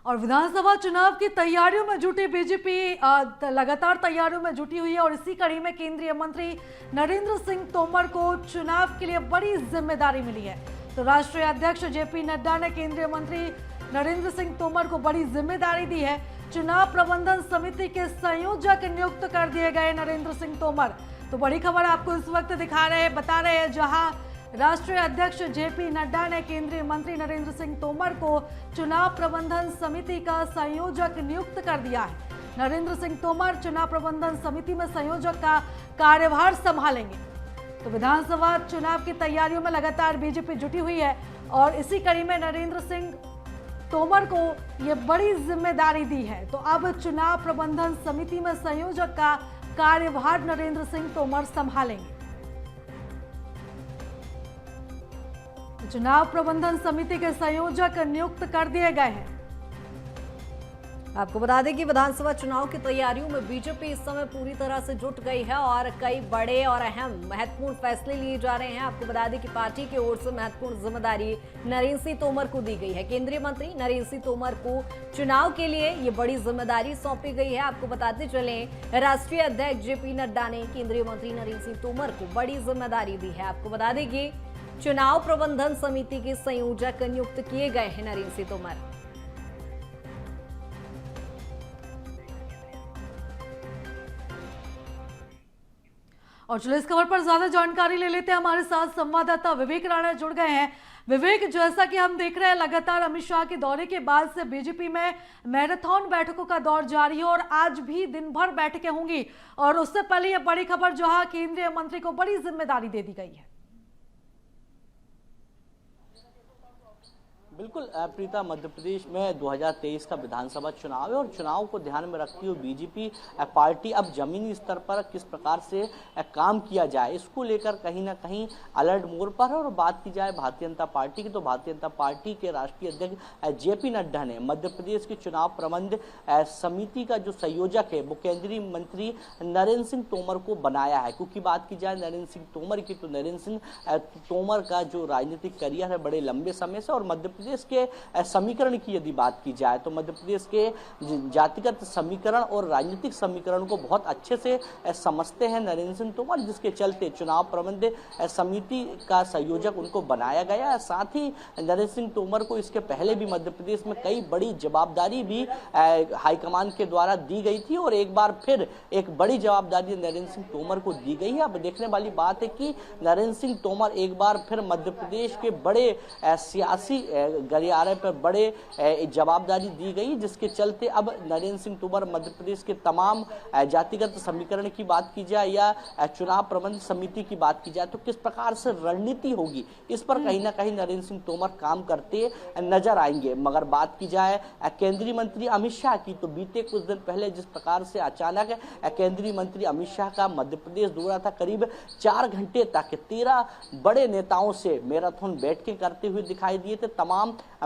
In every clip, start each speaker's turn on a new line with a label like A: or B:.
A: और विधानसभा चुनाव की तैयारियों में जुटी बीजेपी लगातार तैयारियों में जुटी हुई है और इसी कड़ी में केंद्रीय मंत्री नरेंद्र सिंह तोमर को चुनाव के लिए बड़ी जिम्मेदारी मिली है। तो राष्ट्रीय अध्यक्ष जेपी नड्डा ने केंद्रीय मंत्री नरेंद्र सिंह तोमर को बड़ी जिम्मेदारी दी है। चुनाव प्रबंधन समिति के संयोजक नियुक्त कर दिए गए नरेंद्र सिंह तोमर। तो बड़ी खबर आपको इस वक्त बता रहे हैं, जहां राष्ट्रीय अध्यक्ष जेपी नड्डा ने केंद्रीय मंत्री नरेंद्र सिंह तोमर को चुनाव प्रबंधन समिति का संयोजक नियुक्त कर दिया है। नरेंद्र सिंह तोमर चुनाव प्रबंधन समिति में संयोजक का कार्यभार संभालेंगे। तो विधानसभा चुनाव की तैयारियों में लगातार बीजेपी जुटी हुई है और इसी कड़ी में नरेंद्र सिंह तोमर को यह बड़ी जिम्मेदारी दी है। तो अब चुनाव प्रबंधन समिति में संयोजक का कार्यभार नरेंद्र सिंह तोमर संभालेंगे। चुनाव प्रबंधन समिति के संयोजक नियुक्त कर दिए गए हैं।
B: आपको बता दें कि विधानसभा चुनाव की तैयारियों में बीजेपी इस समय पूरी तरह से जुट गई है और कई बड़े और अहम महत्वपूर्ण फैसले लिए जा रहे हैं। आपको बता दें कि पार्टी की ओर से महत्वपूर्ण जिम्मेदारी नरेंद्र सिंह तोमर को दी गई है। केंद्रीय मंत्री नरेंद्र सिंह तोमर को चुनाव के लिए ये बड़ी जिम्मेदारी सौंपी गई है। आपको बताते चले, राष्ट्रीय अध्यक्ष जेपी नड्डा ने केंद्रीय मंत्री नरेंद्र सिंह तोमर को बड़ी जिम्मेदारी दी है। आपको बता दें कि चुनाव प्रबंधन समिति के संयोजक नियुक्त किए गए हैं नरेंद्र सिंह तोमर।
A: और चलो इस खबर पर ज्यादा जानकारी ले लेते हैं। हमारे साथ संवाददाता विवेक राणा जुड़ गए हैं। विवेक, जैसा कि हम देख रहे हैं, लगातार अमित शाह के दौरे के बाद से बीजेपी में मैराथन बैठकों का दौर जारी है और आज भी दिन भर बैठकें होंगी और उससे पहले यह बड़ी खबर, जहां केंद्रीय मंत्री को बड़ी जिम्मेदारी दे दी गई है।
C: बिल्कुल प्रीता, मध्य प्रदेश में 2023 का विधानसभा चुनाव है और चुनाव को ध्यान में रखती हुई बीजेपी पार्टी अब जमीनी स्तर पर किस प्रकार से काम किया जाए, इसको लेकर कहीं ना कहीं अलर्ट मोड पर है। और बात की जाए भारतीय जनता पार्टी की, तो भारतीय जनता पार्टी के राष्ट्रीय अध्यक्ष जेपी नड्डा ने मध्य प्रदेश के चुनाव प्रबंध समिति का जो संयोजक है वो केंद्रीय मंत्री नरेंद्र सिंह तोमर को बनाया है। क्योंकि बात की जाए नरेंद्र सिंह तोमर की, तो नरेंद्र सिंह तोमर का जो राजनीतिक करियर है बड़े लंबे समय से, और मध्य प्रदेश के समीकरण की यदि बात की जाए तो मध्य प्रदेश के जातिगत समीकरण और राजनीतिक समीकरण को बहुत अच्छे से समझते हैं नरेंद्र सिंह तोमर, जिसके चलते चुनाव प्रबंध समिति का संयोजक उनको बनाया गया है। साथ ही नरेंद्र सिंह तोमर को इसके पहले भी मध्य प्रदेश में कई बड़ी जवाबदारी भी हाईकमान के द्वारा दी गई थी और एक बार फिर एक बड़ी जवाबदारी नरेंद्र सिंह तोमर को दी गई है। अब देखने वाली बात है कि नरेंद्र सिंह तोमर एक बार फिर मध्य प्रदेश के बड़े सियासी गलियारे पर बड़े जवाबदारी दी गई, जिसके चलते अब नरेंद्र सिंह तोमर मध्य प्रदेश के तमाम जातिगत समीकरण की बात की जाए या चुनाव प्रबंध समिति की बात की जाए तो किस प्रकार से रणनीति होगी, इस पर कहीं ना कहीं नरेंद्र सिंह तोमर काम करते नजर आएंगे। मगर बात की जाए केंद्रीय मंत्री अमित शाह की, तो बीते कुछ दिन पहले जिस प्रकार से अचानक केंद्रीय मंत्री अमित शाह का मध्य प्रदेश दौरा था, करीब 4 घंटे तक 13 बड़े नेताओं से मैराथन बैठकें करते हुए दिखाई दिए थे, तमाम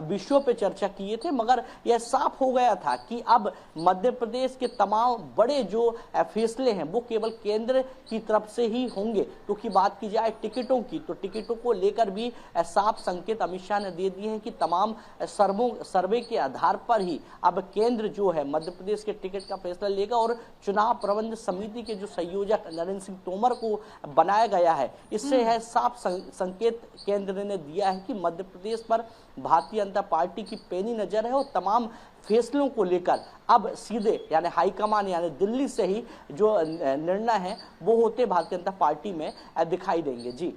C: विषयों पे चर्चा किए थे। मगर यह साफ हो गया था कि अब मध्य प्रदेश के तमाम बड़े जो फैसले हैं वो केवल केंद्र की तरफ से ही होंगे। क्योंकि बात की जाए टिकटों की, तो टिकटों को लेकर भी साफ संकेत अमित शाह ने दे दिए हैं कि तमाम सर्वे के आधार पर ही अब केंद्र जो है मध्य प्रदेश के टिकट का फैसला लेगा और चुनाव प्रबंध समिति के जो संयोजक नरेंद्र सिंह तोमर को बनाया गया है, इससे है साफ संकेत केंद्र ने दिया है कि मध्य प्रदेश पर भारतीय जनता पार्टी की पैनी नजर है और तमाम फैसलों को लेकर अब सीधे यानी हाईकमान यानी दिल्ली से ही जो निर्णय है वो होते भारतीय जनता पार्टी में दिखाई देंगे। जी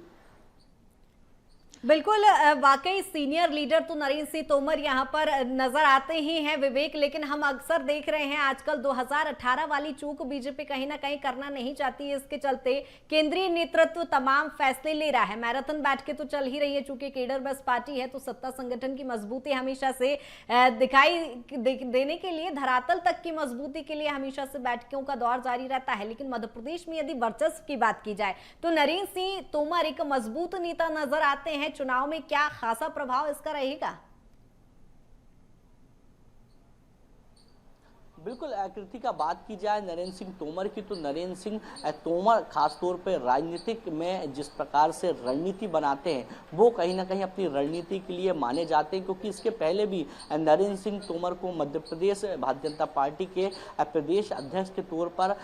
B: बिल्कुल, वाकई सीनियर लीडर तो नरेंद्र सिंह तोमर यहाँ पर नजर आते ही हैं विवेक, लेकिन हम अक्सर देख रहे हैं आजकल 2018 वाली चूक बीजेपी कहीं ना कहीं करना नहीं चाहती है। इसके चलते केंद्रीय नेतृत्व तमाम फैसले ले रहा है। मैराथन बैठकें तो चल ही रही है, चूंकि केडर बस पार्टी है तो सत्ता संगठन की मजबूती हमेशा से दिखाई देने के लिए, धरातल तक की मजबूती के लिए हमेशा से बैठकों का दौर जारी रहता है। लेकिन मध्य प्रदेश में यदि वर्चस्व की बात की जाए तो नरेंद्र सिंह तोमर एक मजबूत नेता नजर आते हैं। चुनाव में क्या खासा प्रभाव इसका रहेगा?
C: बिल्कुल कृति का बात की जाए नरेंद्र सिंह तोमर की, तो नरेंद्र सिंह तोमर खासतौर पर राजनीतिक में जिस प्रकार से रणनीति बनाते हैं वो कहीं ना कहीं अपनी रणनीति के लिए माने जाते हैं, क्योंकि इसके पहले भी नरेंद्र सिंह तोमर को मध्य प्रदेश भारतीय जनता पार्टी के प्रदेश अध्यक्ष के तौर पर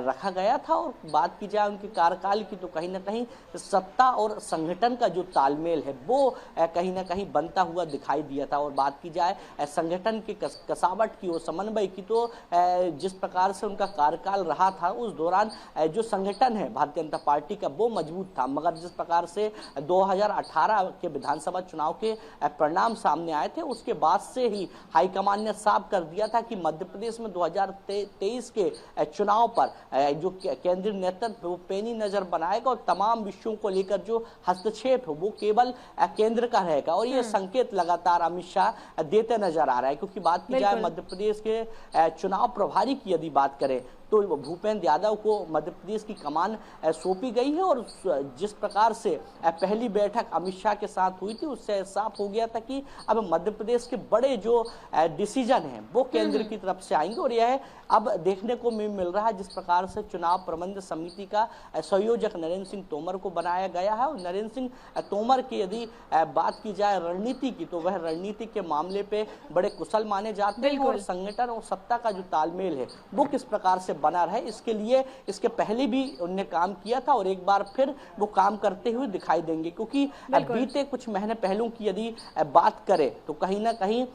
C: रखा गया था। और बात की जाए उनके कार्यकाल की, तो कहीं ना कहीं सत्ता और संगठन का जो तालमेल है वो कहीं ना कहीं बनता हुआ दिखाई दिया था। और बात की जाए संगठन के कसावट की और समन्वय की, तो जिस प्रकार से उनका कार्यकाल रहा था उस दौरान जो संगठन है भारतीय जनता पार्टी का वो मजबूत था। मगर जिस प्रकार से 2018 के विधानसभा चुनाव के परिणाम सामने आए थे उसके बाद से ही हाईकमान ने साफ कर दिया था कि मध्य प्रदेश में 2023 के चुनाव पर जो केंद्रीय नेतृत्व वो पैनी नजर बनाएगा और तमाम विषयों को लेकर जो हस्तक्षेप है वो केवल केंद्र का रहेगा। और ये संकेत लगातार अमित शाह देते नजर आ रहा है, क्योंकि बात की जाए मध्य प्रदेश के चुनाव प्रभारी की यदि बात करें तो भूपेंद्र यादव को मध्य प्रदेश की कमान सौंपी गई है। और जिस प्रकार से पहली बैठक अमित शाह के साथ हुई थी उससे साफ हो गया था कि अब मध्य प्रदेश के बड़े जो डिसीजन हैं वो केंद्र की तरफ से आएंगे। और यह अब देखने को मिल रहा है जिस प्रकार से चुनाव प्रबंध समिति का संयोजक नरेंद्र सिंह तोमर को बनाया गया है। और नरेंद्र सिंह तोमर की यदि बात की जाए रणनीति की, तो वह रणनीति के मामले पे बड़े कुशल माने जाते हैं। और संगठन और सत्ता का जो तालमेल है वो किस प्रकार से बना रहे इसके लिए इसके पहले भी उन्होंने काम किया था और एक बार फिर वो काम करते हुए दिखाई देंगे। क्योंकि बीते कुछ महीने पहलों की यदि बात करें तो कहीं ना कहीं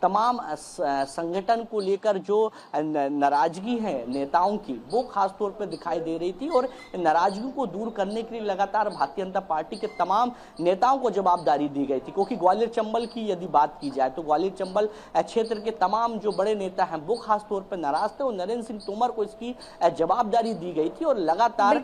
C: तमाम संगठन को लेकर जो नाराजगी है नेताओं की वो खास तौर पर दिखाई दे रही थी। और नाराजगी को दूर करने के लिए लगातार भारतीय जनता पार्टी के तमाम नेताओं को जवाबदारी दी गई थी। क्योंकि ग्वालियर चंबल की यदि बात की जाए तो ग्वालियर चंबल क्षेत्र के तमाम जो बड़े नेता हैं वो खास तौर पर नाराज थे और नरेंद्र सिंह तोमर को इसकी जवाबदारी दी गई थी। और लगातार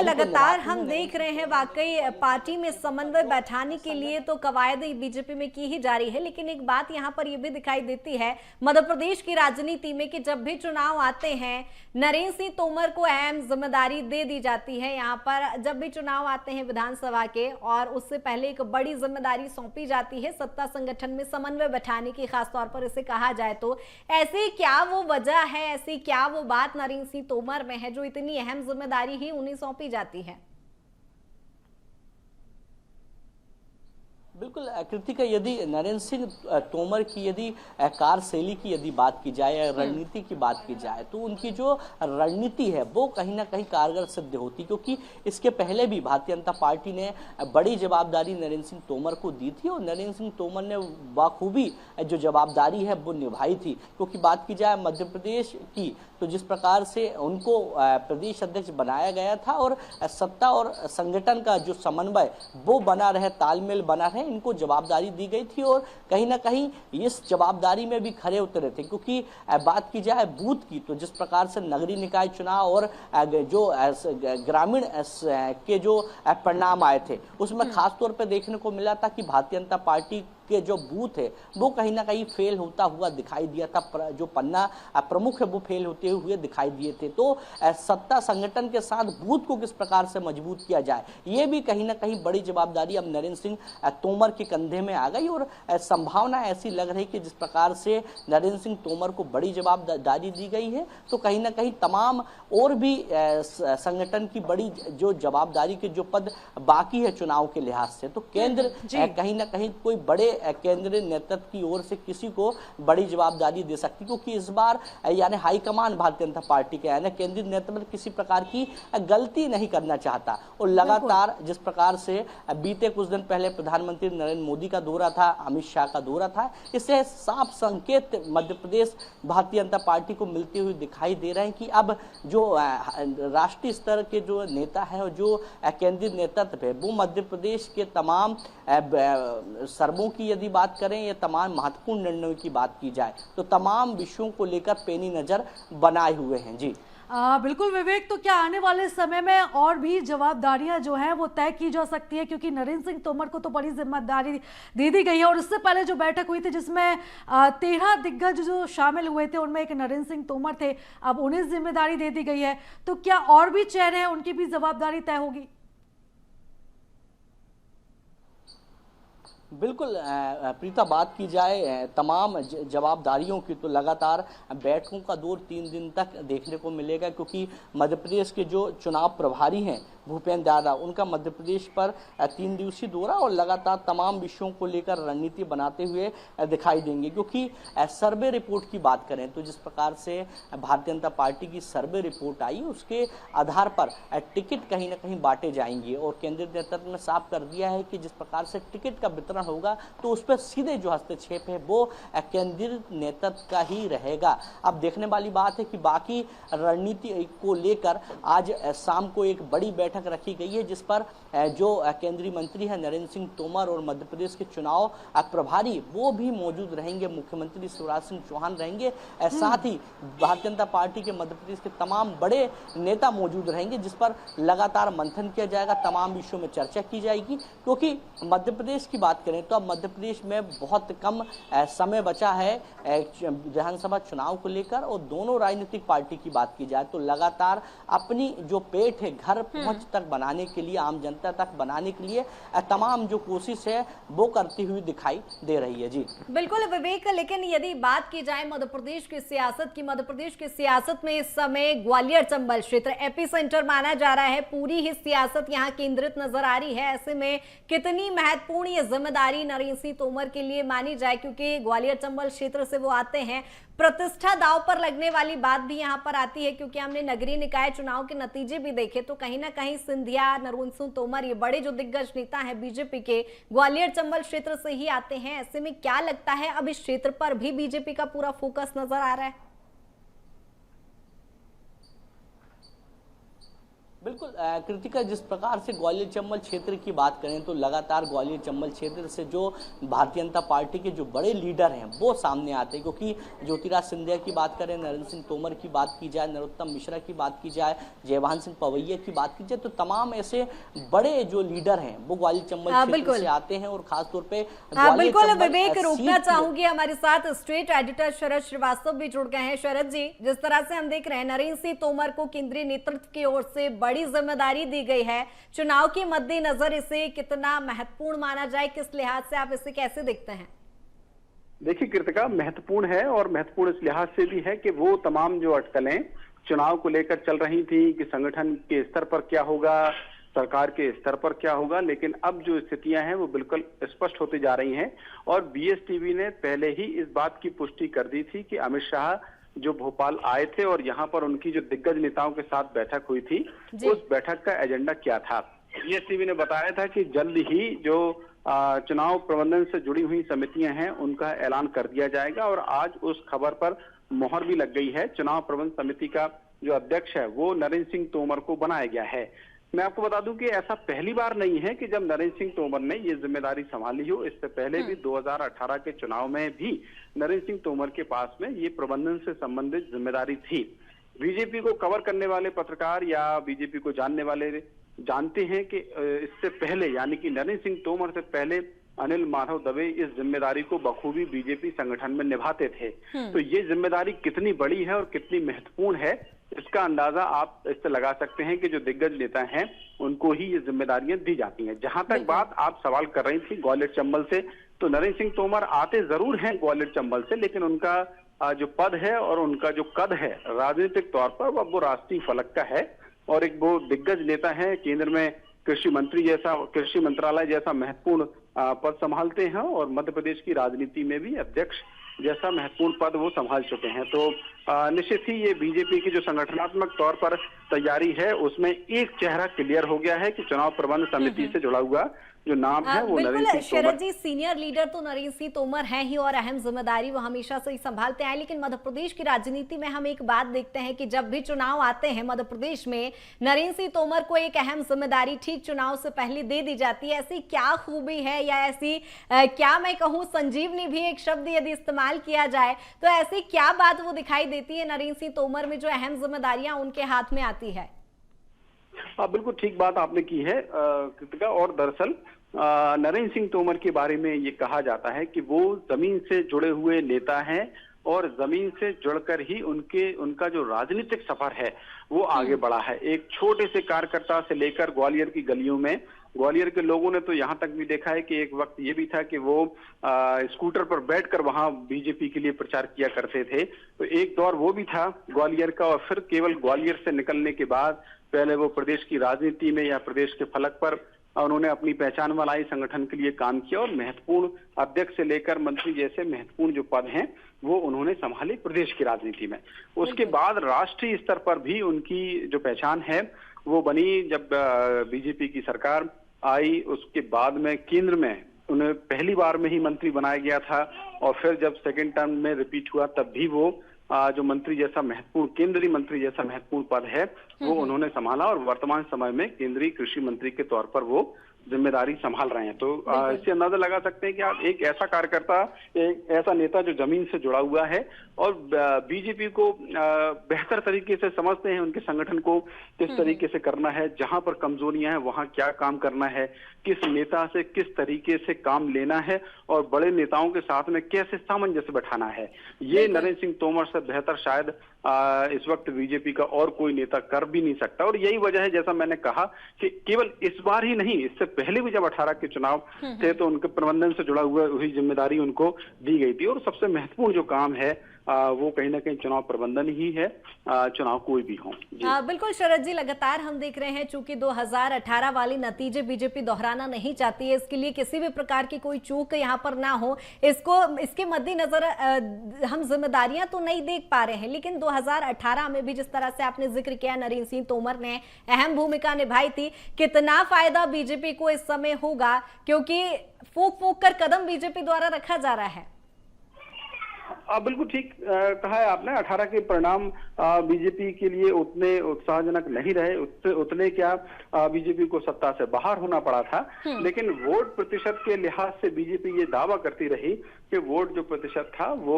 B: लगातार हम देख रहे हैं वाकई पार्टी में समन्वय बैठाने के लिए तो कवायद बीजेपी में की ही जा रही है। लेकिन एक बात यहाँ पर यह भी दिखाई देती है मध्य प्रदेश की राजनीति में कि जब भी चुनाव आते हैं नरेंद्र सिंह तोमर को अहम जिम्मेदारी दे दी जाती है। यहाँ पर जब भी चुनाव आते हैं विधानसभा के और उससे पहले एक बड़ी जिम्मेदारी सौंपी जाती है सत्ता संगठन में समन्वय बैठाने की, खासतौर पर इसे कहा जाए तो ऐसे क्या वो वजह है, ऐसी क्या वो बात नरेंद्र सिंह तोमर में है जो इतनी अहम जिम्मेदारी ही उन्हें सौंपी जाती है?
C: बिल्कुल कृतिका, यदि नरेंद्र सिंह तोमर की यदि कार्यशैली की यदि बात की जाए या रणनीति की बात की जाए तो उनकी जो रणनीति है वो कहीं ना कहीं कारगर सिद्ध होती, क्योंकि इसके पहले भी भारतीय जनता पार्टी ने बड़ी जवाबदारी नरेंद्र सिंह तोमर को दी थी और नरेंद्र सिंह तोमर ने बाखूबी जो जवाबदारी है वो निभाई थी। क्योंकि बात की जाए मध्य प्रदेश की तो जिस प्रकार से उनको प्रदेश अध्यक्ष बनाया गया था और सत्ता और संगठन का जो समन्वय वो बना रहे, तालमेल बना रहे, इनको जवाबदारी दी गई थी और कहीं ना कहीं इस जवाबदारी में भी खरे उतरे थे। क्योंकि बात की जाए बूथ की तो जिस प्रकार से नगरीय निकाय चुनाव और जो ग्रामीण के जो परिणाम आए थे उसमें खास तौर पर देखने को मिला था कि भारतीय जनता पार्टी के जो बूथ है वो कहीं ना कहीं फेल होता हुआ दिखाई दिया था। जो पन्ना प्रमुख है वो फेल होते हुए दिखाई दिए थे। तो सत्ता संगठन के साथ बूथ को किस प्रकार से मजबूत किया जाए ये भी कहीं ना कहीं बड़ी जवाबदारी अब नरेंद्र सिंह तोमर के कंधे में आ गई। और संभावना ऐसी लग रही कि जिस प्रकार से नरेंद्र सिंह तोमर को बड़ी जवाबदारी दी गई है तो कहीं ना कहीं तमाम और भी संगठन की बड़ी जो जवाबदारी के जो पद बाकी है चुनाव के लिहाज से, तो केंद्र कहीं ना कहीं कोई बड़े केंद्रीय नेतृत्व की ओर से किसी को बड़ी जवाबदारी दे सकती, क्योंकि इस बार यानी हाईकमान भारतीय जनता पार्टी के यानी केंद्रीय नेतृत्व किसी प्रकार की गलती नहीं करना चाहता। और लगातार जिस प्रकार से बीते कुछ दिन पहले प्रधानमंत्री नरेंद्र मोदी का दौरा था, अमित शाह का दौरा था, इससे साफ संकेत मध्य प्रदेश भारतीय जनता पार्टी को मिलते हुए दिखाई दे रहे हैं कि अब जो राष्ट्रीय स्तर के जो नेता है और जो केंद्रीय नेतृत्व है वो मध्य प्रदेश के तमाम सर्वों की यदि बात करें या तमाम महत्वपूर्ण निर्णयों की बात की जाए तो तमाम विषयों को लेकर पैनी नजर बनाए हुए हैं। जी
A: बिल्कुल विवेक, तो क्या आने वाले समय में और भी जवाबदारियां जो हैं वो तय की जा सकती है, क्योंकि नरेंद्र सिंह तोमर को तो बड़ी जिम्मेदारी दे दी गई है और इससे पहले जो बैठक हुई थी जिसमें 13 दिग्गज जो शामिल हुए थे उनमें एक नरेंद्र सिंह तोमर थे, अब उन्हें जिम्मेदारी दे दी गई है, तो क्या और भी चेहरे हैं उनकी भी जवाबदारी तय होगी?
C: बिल्कुल प्रीता, बात की जाए तमाम जवाबदारियों की तो लगातार बैठकों का दौर 3 दिन तक देखने को मिलेगा, क्योंकि मध्य प्रदेश के जो चुनाव प्रभारी हैं भूपेंद्र यादव, उनका मध्य प्रदेश पर 3 दिवसीय दौरा और लगातार तमाम विषयों को लेकर रणनीति बनाते हुए दिखाई देंगे। क्योंकि सर्वे रिपोर्ट की बात करें तो जिस प्रकार से भारतीय जनता पार्टी की सर्वे रिपोर्ट आई, उसके आधार पर टिकट कहीं ना कहीं बांटे जाएंगे और केंद्रीय नेतृत्व ने साफ कर दिया है कि जिस प्रकार से टिकट का वितरण होगा तो उस पर सीधे जो हस्तक्षेप है वो केंद्रीय नेतृत्व का ही रहेगा। अब देखने वाली बात है कि बाकी रणनीति को लेकर आज शाम को एक बड़ी बैठक रखी गई है, जिस पर जो केंद्रीय मंत्री है नरेंद्र सिंह तोमर और मध्य प्रदेश के चुनाव प्रभारी वो भी मौजूद रहेंगे, मुख्यमंत्री शिवराज सिंह चौहान रहेंगे। साथ ही भारतीय जनता पार्टी के मध्य प्रदेश के तमाम बड़े नेता मौजूद रहेंगे, जिस पर लगातार मंथन किया जाएगा, तमाम विषयों में चर्चा की जाएगी। क्योंकि मध्य प्रदेश की बात करें तो अब मध्य प्रदेश में बहुत कम समय बचा है विधानसभा चुनाव को लेकर, और दोनों राजनीतिक पार्टी की बात की जाए तो लगातार अपनी जो पेट है घर पहुंच तक बनाने के लिए, आम जनता तक बनाने के लिए तमाम जो कोशिश है वो करती हुई दिखाई दे रही है। जी
B: बिल्कुल विवेक, लेकिन यदि बात की जाए मध्य प्रदेश की सियासत की, मध्य प्रदेश की सियासत में इस समय ग्वालियर चंबल क्षेत्र एपी सेंटर माना जा रहा है, पूरी ही सियासत यहाँ केंद्रित नजर आ रही है। ऐसे में कितनी महत्वपूर्ण ये जिम्मेदारी नरेंद्र सिंह तोमर के लिए मानी जाए, क्योंकि ग्वालियर चंबल क्षेत्र से वो आते हैं। प्रतिष्ठा दांव पर लगने वाली बात भी यहां पर आती है, क्योंकि हमने नगरीय निकाय चुनाव के नतीजे भी देखे तो कहीं ना कहीं सिंधिया, नरेंद्र सिंह तोमर, ये बड़े जो दिग्गज नेता हैं बीजेपी के, ग्वालियर चंबल क्षेत्र से ही आते हैं। ऐसे में क्या लगता है अब इस क्षेत्र पर भी बीजेपी का पूरा फोकस नजर आ रहा है?
C: बिल्कुल कृतिका, जिस प्रकार से ग्वालियर चंबल क्षेत्र की बात करें तो लगातार ग्वालियर चंबल क्षेत्र से जो भारतीय जनता पार्टी के जो बड़े लीडर हैं वो सामने आते हैं। क्योंकि ज्योतिराज सिंधिया की बात करें, नरेंद्र सिंह तोमर की बात की जाए, नरोत्तम मिश्रा की बात की जाए, जयभान सिंह पवैया की बात की जाए, तो तमाम ऐसे बड़े जो लीडर हैं वो ग्वालियर चंबल क्षेत्र से आते हैं। और खासतौर पर
B: बिल्कुल विवेक, रोकना चाहूंगी, हमारे साथ स्टेट एडिटर शरद श्रीवास्तव भी जुड़ गए हैं। शरद जी, जिस तरह से हम देख रहे हैं नरेंद्र सिंह तोमर को केंद्रीय नेतृत्व की ओर से बड़ी जिम्मेदारी दी गई है, चुनाव के मद्देनजर इसे कितना महत्वपूर्ण माना जाए, किस लिहाज से आप इसे कैसे देखते हैं?
D: देखिए कृतिका, महत्वपूर्ण है और महत्वपूर्ण इस लिहाज से भी है कि वो तमाम जो अटकलें चुनाव को लेकर चल रही थी कि संगठन के स्तर पर क्या होगा, सरकार के स्तर पर क्या होगा, लेकिन अब जो स्थितियां हैं वो बिल्कुल स्पष्ट होती जा रही हैं। और बीएसटीवी ने पहले ही इस बात की पुष्टि कर दी थी कि अमित शाह जो भोपाल आए थे और यहाँ पर उनकी जो दिग्गज नेताओं के साथ बैठक हुई थी, उस बैठक का एजेंडा क्या था। बीएसटीवी ने बताया था कि जल्द ही जो चुनाव प्रबंधन से जुड़ी हुई समितियां हैं उनका ऐलान कर दिया जाएगा, और आज उस खबर पर मोहर भी लग गई है। चुनाव प्रबंध समिति का जो अध्यक्ष है वो नरेंद्र सिंह तोमर को बनाया गया है। मैं आपको बता दूं कि ऐसा पहली बार नहीं है कि जब नरेंद्र सिंह तोमर ने ये जिम्मेदारी संभाली हो। इससे पहले भी 2018 के चुनाव में भी नरेंद्र सिंह तोमर के पास में ये प्रबंधन से संबंधित जिम्मेदारी थी। बीजेपी को कवर करने वाले पत्रकार या बीजेपी को जानने वाले जानते हैं कि इससे पहले, यानी कि नरेंद्र सिंह तोमर से पहले अनिल माधव दवे इस जिम्मेदारी को बखूबी बीजेपी संगठन में निभाते थे। तो ये जिम्मेदारी कितनी बड़ी है और कितनी महत्वपूर्ण है, इसका अंदाजा आप इससे लगा सकते हैं कि जो दिग्गज नेता हैं उनको ही ये जिम्मेदारियां दी जाती हैं। जहां तक बात आप सवाल कर रही थी ग्वालियर चंबल से, तो नरेंद्र सिंह तोमर आते जरूर हैं ग्वालियर चंबल से, लेकिन उनका जो पद है और उनका जो कद है राजनीतिक तौर पर वो राष्ट्रीय फलक का है। और एक वो दिग्गज नेता है, केंद्र में कृषि मंत्रालय जैसा महत्वपूर्ण पद संभालते हैं और मध्य प्रदेश की राजनीति में भी अध्यक्ष जैसा महत्वपूर्ण पद वो संभाल चुके हैं। तो निश्चित ही ये बीजेपी की जो संगठनात्मक तौर पर तैयारी है उसमें एक चेहरा क्लियर हो गया है कि चुनाव प्रबंध समिति से जुड़ा हुआ जो नाम है वो नरेंद्र सिंह
B: शरद जी, सीनियर लीडर तो नरेंद्र सिंह तोमर हैं ही और अहम जिम्मेदारी वो हमेशा से ही संभालते हैं। लेकिन मध्य प्रदेश की राजनीति में हम एक बात देखते हैं कि जब भी चुनाव आते हैं मध्य प्रदेश में नरेंद्र सिंह तोमर को एक अहम जिम्मेदारी ठीक चुनाव से पहले दे दी जाती है। ऐसी क्या खूबी है या ऐसी क्या मैं कहूँ संजीवनी भी एक शब्द यदि इस्तेमाल किया जाए तो ऐसी क्या बात वो दिखाई देती है नरेंद्र सिंह तोमर में जो अहम जिम्मेदारियां उनके हाथ में आती है?
D: बिल्कुल ठीक बात आपने की है कृतिका। और दरअसल नरेंद्र सिंह तोमर के बारे में ये कहा जाता है कि वो जमीन से जुड़े हुए नेता हैं और जमीन से जुड़कर ही उनका जो राजनीतिक सफर है वो आगे बढ़ा है। एक छोटे से कार्यकर्ता से लेकर ग्वालियर की गलियों में ग्वालियर के लोगों ने तो यहाँ तक भी देखा है कि एक वक्त ये भी था कि वो स्कूटर पर बैठकर वहां बीजेपी के लिए प्रचार किया करते थे। तो एक दौर वो भी था ग्वालियर का, और फिर केवल ग्वालियर से निकलने के बाद पहले वो प्रदेश की राजनीति में या प्रदेश के फलक पर उन्होंने अपनी पहचान बनाई, संगठन के लिए काम किया और महत्वपूर्ण अध्यक्ष से लेकर मंत्री जैसे महत्वपूर्ण जो पद हैं वो उन्होंने संभाले प्रदेश की राजनीति में। उसके बाद राष्ट्रीय स्तर पर भी उनकी जो पहचान है वो बनी जब बीजेपी की सरकार आई। उसके बाद में केंद्र में उन्हें पहली बार में ही मंत्री बनाया गया था, और फिर जब सेकेंड टर्म में रिपीट हुआ तब भी वो जो मंत्री जैसा महत्वपूर्ण, केंद्रीय मंत्री जैसा महत्वपूर्ण पद है वो उन्होंने संभाला, और वर्तमान समय में केंद्रीय कृषि मंत्री के तौर पर वो जिम्मेदारी संभाल रहे हैं। तो इससे अंदाजा लगा सकते हैं कि आप एक ऐसा कार्यकर्ता, एक ऐसा नेता जो जमीन से जुड़ा हुआ है और बीजेपी को बेहतर तरीके से समझते हैं, उनके संगठन को किस तरीके से करना है, जहां पर कमजोरियां हैं वहां क्या काम करना है, किस नेता से किस तरीके से काम लेना है और बड़े नेताओं के साथ में कैसे सामंजस्य बैठाना है। ये नरेंद्र सिंह तोमर से बेहतर शायद इस वक्त बीजेपी का और कोई नेता कर भी नहीं सकता। और यही वजह है, जैसा मैंने कहा, कि केवल इस बार ही नहीं, इससे पहले भी जब 18 के चुनाव थे तो उनके प्रबंधन से जुड़ा हुआ वही जिम्मेदारी उनको दी गई थी। और सबसे महत्वपूर्ण जो काम है वो कहीं ना कहीं चुनाव प्रबंधन ही है, चुनाव कोई भी हो।
B: बिल्कुल शरद जी, लगातार हम देख रहे हैं चूंकि 2018 वाली नतीजे बीजेपी दोहराना नहीं चाहती है, इसके लिए किसी भी प्रकार की कोई चूक यहाँ पर ना हो, इसके मद्देनजर हम जिम्मेदारियां तो नहीं देख पा रहे हैं। लेकिन 2018 में भी जिस तरह से आपने जिक्र किया, नरेंद्र सिंह तोमर ने अहम भूमिका निभाई थी। कितना फायदा बीजेपी को इस समय होगा, क्योंकि फूक फूक कर कदम बीजेपी द्वारा रखा जा रहा है?
D: बिल्कुल ठीक कहा है आपने। 18 के परिणाम बीजेपी के लिए उतने उत्साहजनक नहीं रहे, उतने क्या बीजेपी को सत्ता से बाहर होना पड़ा था। लेकिन वोट प्रतिशत के लिहाज से बीजेपी ये दावा करती रही कि वोट जो प्रतिशत था वो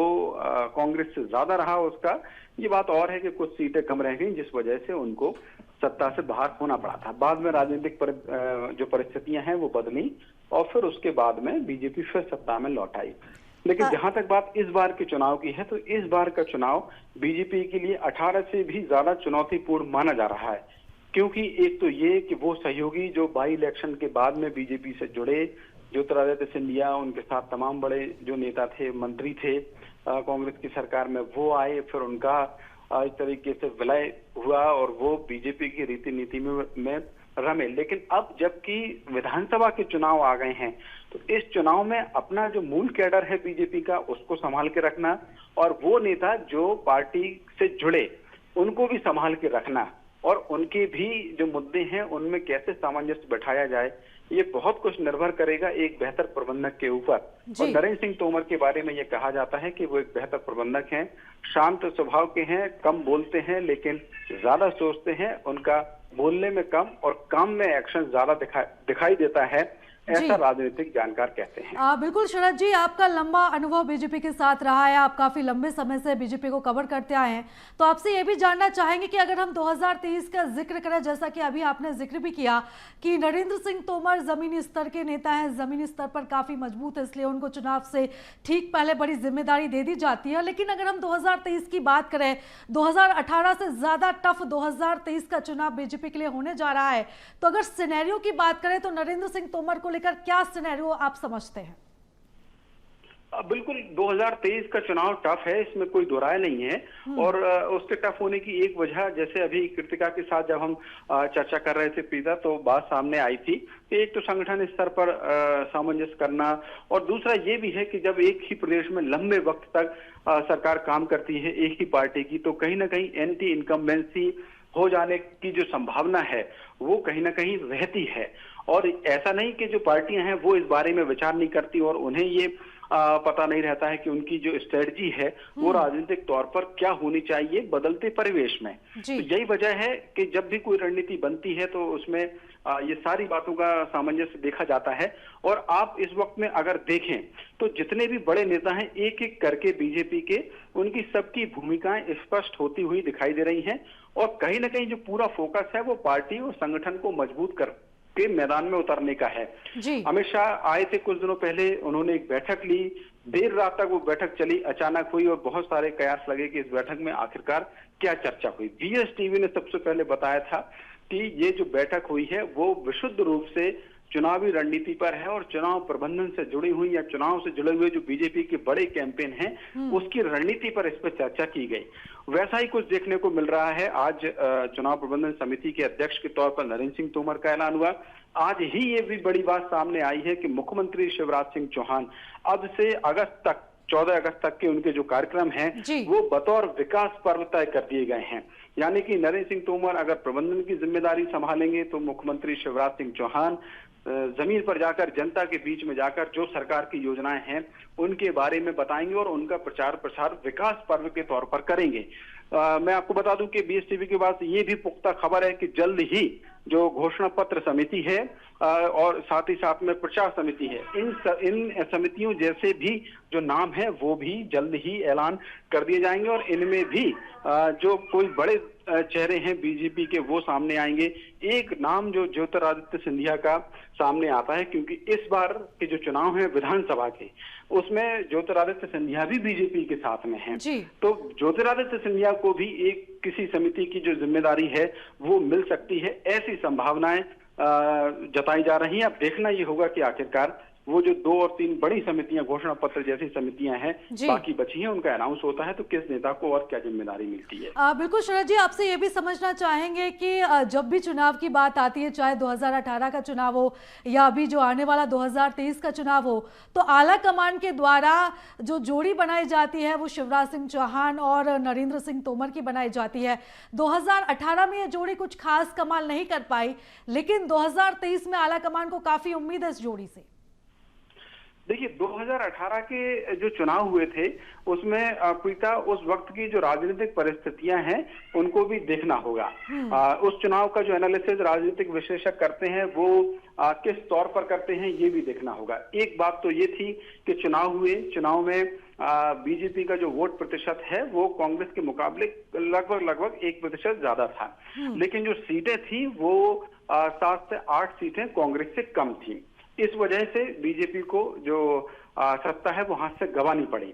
D: कांग्रेस से ज्यादा रहा उसका। ये बात और है कि कुछ सीटें कम रह गई जिस वजह से उनको सत्ता से बाहर होना पड़ा था। बाद में राजनीतिक जो परिस्थितियां हैं वो बदली और फिर उसके बाद में बीजेपी फिर सत्ता में लौट आई। लेकिन जहां तक बात इस बार के चुनाव की है तो इस बार का चुनाव बीजेपी के लिए 18 से भी ज्यादा चुनौतीपूर्ण माना जा रहा है। क्योंकि एक तो ये कि वो सहयोगी जो बाई इलेक्शन के बाद में बीजेपी से जुड़े, ज्योतिरादित्य सिंधिया, उनके साथ तमाम बड़े जो नेता थे, मंत्री थे कांग्रेस की सरकार में, वो आए, फिर उनका इस तरीके से विलय हुआ और वो बीजेपी की रीति नीति में रमे। लेकिन अब जबकि विधानसभा के चुनाव आ गए हैं तो इस चुनाव में अपना जो मूल कैडर है बीजेपी का उसको संभाल के रखना और वो नेता जो पार्टी से जुड़े उनको भी संभाल के रखना और उनके भी जो मुद्दे हैं उनमें कैसे सामंजस्य बैठाया जाए, ये बहुत कुछ निर्भर करेगा एक बेहतर प्रबंधक के ऊपर। और नरेंद्र सिंह तोमर के बारे में ये कहा जाता है कि वो एक बेहतर प्रबंधक हैं, शांत स्वभाव के हैं, कम बोलते हैं लेकिन ज्यादा सोचते हैं, उनका बोलने में कम और काम में एक्शन ज्यादा दिखाई देता है, ऐसा राजनीतिक जानकार कहते हैं।
A: बिल्कुल शरद जी, आपका लंबा अनुभव बीजेपी के साथ रहा है, आप काफी लंबे समय से बीजेपी को कवर करते आए हैं, तो आपसे ये भी जानना चाहेंगे कि अगर हम 2023 का जिक्र करें, जैसा कि अभी आपने जिक्र भी किया कि नरेंद्र सिंह तोमर जमीनी स्तर के नेता हैं, जमीनी स्तर पर काफी मजबूत है, इसलिए उनको चुनाव से ठीक पहले बड़ी जिम्मेदारी दे दी जाती है। लेकिन अगर हम 2023 की बात करें, 2018 से ज्यादा टफ 2023 का चुनाव बीजेपी के लिए होने जा रहा है, तो अगर सिनेरियो की बात करें तो नरेंद्र सिंह तोमर को लेकर क्या सिनेरियो आप समझते हैं?
D: बिल्कुल 2023 का चुनाव टफ है, इसमें कोई दो राय नहीं है। और उसके टफ होने की एक वजह, जैसे अभी कृतिका के साथ जब हम चर्चा कर रहे थे प्रीता, तो बात सामने आई थी कि एक तो संगठन स्तर पर सामंजस्य करना और दूसरा ये भी है कि जब एक ही प्रदेश में लंबे वक्त तक सरकार काम करती है एक ही पार्टी की, तो कहीं ना कहीं एंटी इनकम्बेंसी हो जाने की जो संभावना है वो कहीं ना कहीं रहती है। और ऐसा नहीं कि जो पार्टियां हैं वो इस बारे में विचार नहीं करती और उन्हें ये पता नहीं रहता है कि उनकी जो स्ट्रेटजी है वो राजनीतिक तौर पर क्या होनी चाहिए बदलते परिवेश में। तो यही वजह है कि जब भी कोई रणनीति बनती है तो उसमें ये सारी बातों का सामंजस्य देखा जाता है। और आप इस वक्त में अगर देखें तो जितने भी बड़े नेता हैं एक एक करके बीजेपी के, उनकी सबकी भूमिकाएं स्पष्ट होती हुई दिखाई दे रही हैं और कहीं ना कहीं जो पूरा फोकस है वो पार्टी और संगठन को मजबूत कर के मैदान में उतरने का है। अमित शाह आए थे कुछ दिनों पहले, उन्होंने एक बैठक ली, देर रात तक वो बैठक चली, अचानक हुई और बहुत सारे कयास लगे कि इस बैठक में आखिरकार क्या चर्चा हुई। BS टीवी ने सबसे पहले बताया था कि ये जो बैठक हुई है वो विशुद्ध रूप से चुनावी रणनीति पर है और चुनाव प्रबंधन से जुड़ी हुई या चुनाव से जुड़े हुए जो बीजेपी के बड़े कैंपेन हैं उसकी रणनीति पर इस पर चर्चा की गई। वैसा ही कुछ देखने को मिल रहा है। आज चुनाव प्रबंधन समिति के अध्यक्ष के तौर पर नरेंद्र सिंह तोमर का ऐलान हुआ। आज ही ये भी बड़ी बात सामने आई है कि मुख्यमंत्री शिवराज सिंह चौहान अब से अगस्त तक 14 अगस्त तक के उनके जो कार्यक्रम हैं वो बतौर विकास पर्व तय कर दिए गए हैं। यानी कि नरेंद्र सिंह तोमर अगर प्रबंधन की जिम्मेदारी संभालेंगे तो मुख्यमंत्री शिवराज सिंह चौहान जमीन पर जाकर जनता के बीच में जाकर जो सरकार की योजनाएं हैं उनके बारे में बताएंगे और उनका प्रचार प्रसार विकास पर्व के तौर पर करेंगे। मैं आपको बता दूं कि बीएसटीवी के पास ये भी पुख्ता खबर है कि जल्द ही जो घोषणा पत्र समिति है और साथ ही साथ में प्रचार समिति है, इन समितियों जैसे भी जो नाम है वो भी जल्द ही ऐलान कर दिए जाएंगे और इनमें भी जो कोई बड़े चेहरे हैं बीजेपी के वो सामने आएंगे। एक नाम जो ज्योतिरादित्य सिंधिया का सामने आता है क्योंकि इस बार के जो चुनाव है विधानसभा के उसमें ज्योतिरादित्य सिंधिया भी बीजेपी के साथ में हैं। तो ज्योतिरादित्य सिंधिया को भी एक किसी समिति की जो जिम्मेदारी है वो मिल सकती है, ऐसी संभावनाएं जताई जा रही हैं। अब देखना ये होगा कि आखिरकार वो जो 2 और 3 बड़ी समितियां घोषणा पत्र जैसी समितियां हैं बाकी बची हैं उनका अनाउंस होता है तो किस नेता को और क्या जिम्मेदारी मिलती है।
A: बिल्कुल शरद जी, आपसे ये भी समझना चाहेंगे कि जब भी चुनाव की बात आती है, चाहे 2018 का चुनाव हो या अभी जो आने वाला 2023 का चुनाव हो, तो आला कमान के द्वारा जो जोड़ी बनाई जाती है वो शिवराज सिंह चौहान और नरेंद्र सिंह तोमर की बनाई जाती है। 2018 में ये जोड़ी कुछ खास कमाल नहीं कर पाई, लेकिन 2023 में आला कमान को काफी उम्मीद है इस जोड़ी से।
D: देखिए 2018 के जो चुनाव हुए थे उसमें पीता उस वक्त की जो राजनीतिक परिस्थितियां हैं उनको भी देखना होगा। उस चुनाव का जो एनालिसिस राजनीतिक विश्लेषक करते हैं वो किस तौर पर करते हैं ये भी देखना होगा। एक बात तो ये थी कि चुनाव हुए, चुनाव में बीजेपी का जो वोट प्रतिशत है वो कांग्रेस के मुकाबले लगभग 1% ज्यादा था, लेकिन जो सीटें थी वो 7 से 8 सीटें कांग्रेस से कम थी। इस वजह से बीजेपी को जो सत्ता है वो हाथ से गंवानी पड़ी।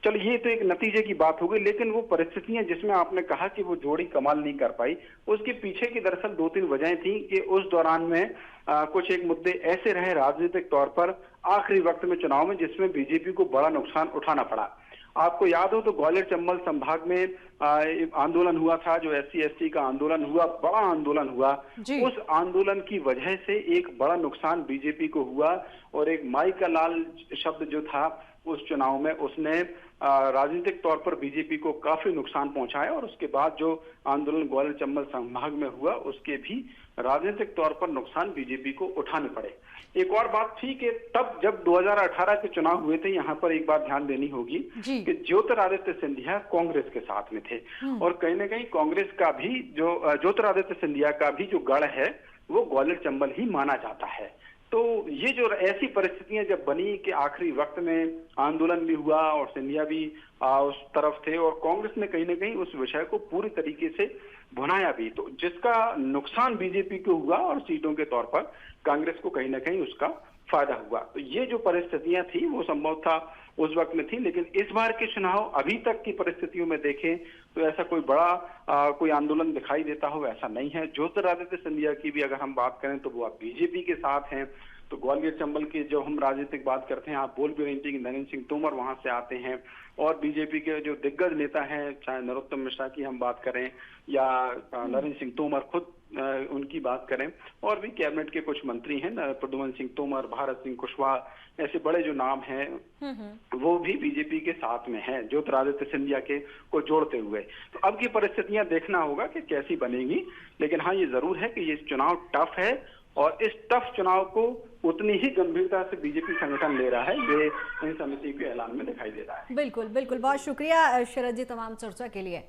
D: चलो ये तो एक नतीजे की बात हो गई, लेकिन वो परिस्थितियां जिसमें आपने कहा कि वो जोड़ी कमाल नहीं कर पाई उसके पीछे की दरअसल 2-3 वजहें थी कि उस दौरान में कुछ एक मुद्दे ऐसे रहे राजनीतिक तौर पर आखिरी वक्त में चुनाव में जिसमें बीजेपी को बड़ा नुकसान उठाना पड़ा। आपको याद हो तो ग्वालियर चंबल संभाग में आंदोलन हुआ था, जो SC/ST का आंदोलन हुआ, बड़ा आंदोलन हुआ। उस आंदोलन की वजह से एक बड़ा नुकसान बीजेपी को हुआ और एक माई का लाल शब्द जो था उस चुनाव में उसने राजनीतिक तौर पर बीजेपी को काफी नुकसान पहुंचाया और उसके बाद जो आंदोलन ग्वालियर चंबल संभाग में हुआ उसके भी राजनीतिक तौर पर नुकसान बीजेपी को उठाने पड़े। एक और बात थी कि तब जब 2018 के चुनाव हुए थे, यहाँ पर एक बात ध्यान देनी होगी कि ज्योतिरादित्य सिंधिया कांग्रेस के साथ में थे और कहीं ना कहीं कांग्रेस का भी जो ज्योतिरादित्य सिंधिया का भी जो गढ़ है वो ग्वालियर चंबल ही माना जाता है। तो ये जो ऐसी परिस्थितियां जब बनी कि आखिरी वक्त में आंदोलन भी हुआ और सिंधिया भी उस तरफ थे और कांग्रेस ने कहीं ना कहीं उस विषय को पूरी तरीके से भुनाया भी, तो जिसका नुकसान बीजेपी को हुआ और सीटों के तौर पर कांग्रेस को कहीं ना कहीं उसका फायदा हुआ। तो ये जो परिस्थितियां थी वो संभव था उस वक्त में थी, लेकिन इस बार के चुनाव अभी तक की परिस्थितियों में देखें तो ऐसा कोई बड़ा कोई आंदोलन दिखाई देता हो ऐसा नहीं है। ज्योतिरादित्य सिंधिया की भी अगर हम बात करें तो वो अब बीजेपी के साथ हैं। तो ग्वालियर चंबल की जो हम राजनीतिक बात करते हैं, आप बोल भी रही थी कि नरेंद्र सिंह तोमर वहां से आते हैं और बीजेपी के जो दिग्गज नेता हैं, चाहे नरोत्तम मिश्रा की हम बात करें या नरेंद्र सिंह तोमर खुद उनकी बात करें, और भी कैबिनेट के कुछ मंत्री हैं, प्रद्युम्न सिंह तोमर, भारत सिंह कुशवाहा, ऐसे बड़े जो नाम हैं वो भी बीजेपी के साथ में हैं ज्योतिरादित्य सिंधिया के को जोड़ते हुए। तो अब की परिस्थितियां देखना होगा कि कैसी बनेगी, लेकिन हाँ ये जरूर है कि ये चुनाव टफ है और इस टफ चुनाव को उतनी ही गंभीरता से बीजेपी संगठन ले रहा है, ये इन समिति के ऐलान में दिखाई दे रहा है।
B: बिल्कुल बिल्कुल, बहुत शुक्रिया शरद जी तमाम चर्चा के लिए।